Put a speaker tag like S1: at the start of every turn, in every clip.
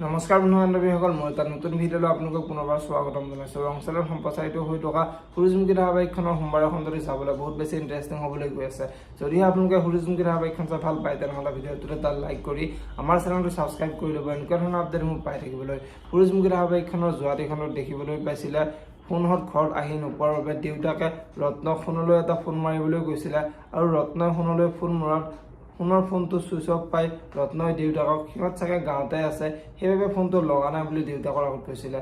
S1: নমস্কাৰ বন্ধু বান্ধৱীসকল, মই এটা নতুন ভিডিঅ'লৈ আপোনালোকক পুনৰবাৰ স্বাগতম জনাইছোঁ। ৰংচলত সম্প্ৰচাৰিত হৈ থকা সূৰুযমুখী ধাৰাবাহিকখনৰ সোমবাৰৰ খণ্ডটো চাবলৈ বহুত বেছি ইণ্টাৰেষ্টিং হ'বলৈ গৈ আছে। যদিহে আপোনালোকে সূৰুযমুখী ধাৰাবাহিকখন চাই ভাল পায়, তেনেহ'লে ভিডিঅ'টোত এটা লাইক কৰি আমাৰ চেনেলটো ছাবস্ক্ৰাইব কৰি ল'ব, এনেকুৱা ধৰণৰ আপডেটসমূহ পাই থাকিবলৈ। সূৰুযমুখী ধাৰাবাহিকখনৰ যোৱা দিখনত দেখিবলৈ পাইছিলে ফোনহঁত ঘৰত আহি নোপোৱাৰ বাবে দেউতাকে ৰত্নক ফোনলৈ এটা ফোন মাৰিবলৈ গৈছিলে আৰু ৰত্নই ফোনলৈ ফোন মৰাত ফোনৰ ফোনটো ছুইচ অফ পাই ৰত্নই দেউতাকক সিহঁত চাগে গাঁৱতে আছে, সেইবাবে ফোনটো লগা নাই বুলি দেউতাকৰ আগত কৈছিলে।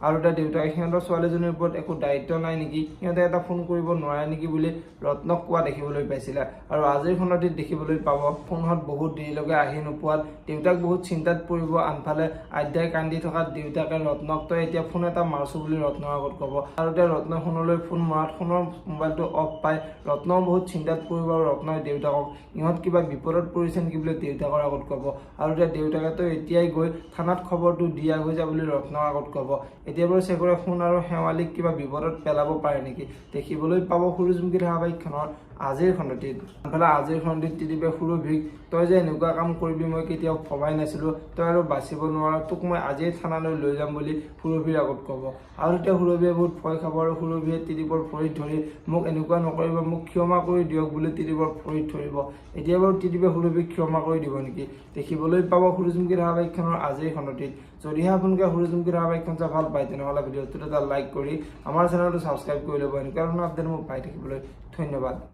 S1: আৰু এতিয়া দেউতাকে সিহঁতৰ ছোৱালীজনীৰ ওপৰত একো দায়িত্ব নাই নেকি, সিহঁতে এটা ফোন কৰিব নোৱাৰে নেকি বুলি ৰত্নক কোৱা দেখিবলৈ পাইছিলে। আৰু আজিৰ খণ্ডটিত দেখিবলৈ পাব ফোনহঁত বহুত দেৰিলৈকে আহি নোপোৱাত দেউতাক বহুত চিন্তাত পৰিব। আনফালে আদ্যাই কান্দি থকাত দেউতাকে ৰত্নক তই এতিয়া ফোন এটা মাৰছো বুলি ৰত্নৰ আগত ক'ব। আৰু এতিয়া ৰত্নই ফোনলৈ ফোন মৰাত ফোনৰ মোবাইলটো অফ পাই ৰত্নও বহুত চিন্তাত পৰিব আৰু ৰত্নই দেউতাকক ইহঁত কিবা বিপদত পৰিছে নেকি বুলি দেউতাকৰ আগত ক'ব। আৰু এতিয়া দেউতাকে তই এতিয়াই গৈ থানাত খবৰটো দিয়া হৈ যা বুলি ৰত্নৰ আগত ক'ব। এতিয়া বাৰু চেকৰে সোণ আৰু শেৱালিক কিবা বিপদত পেলাব পাৰে নেকি দেখিবলৈ পাব সূৰুযমুখী ধাৰাবাহিকখনৰ আজিৰ খণ্ডটিত। আনফালে আজিৰ খণ্ডটিত ত্ৰিদীপে সুৰভিক তই যে এনেকুৱা কাম কৰিবি মই কেতিয়াও ভবাই নাছিলোঁ, তই আৰু বাচিব নোৱাৰ, তোক মই আজিয়ে থানালৈ লৈ যাম বুলি সুৰভিৰ আগত ক'ব। আৰু তেতিয়া সুৰভিয়ে বহুত ভয় খাব আৰু সুৰভিয়ে ত্ৰিদীপৰ ভৰিত ধৰি মোক এনেকুৱা নকৰিব, মোক ক্ষমা কৰি দিয়ক বুলি ত্ৰিদীপৰ ভৰিত ধৰিব। এতিয়া বাৰু ত্ৰিদীপে সুৰভিক ক্ষমা কৰি দিব নেকি দেখিবলৈ পাব সূৰুযমুখী ধাৰাবাহিকখনৰ আজিৰ খণ্ডটিত। যদিহে আপোনালোকে সূৰুযমুখী ধাৰাবাহিকখন চাই ভাল পায়, তেনেহ'লে ভিডিঅ'টোত এটা লাইক কৰি আমাৰ চেনেলটো ছাবস্ক্ৰাইব কৰি ল'ব, এনেকুৱা ধৰণৰ আপডেট মোক পাই থাকিবলৈ। ধন্যবাদ।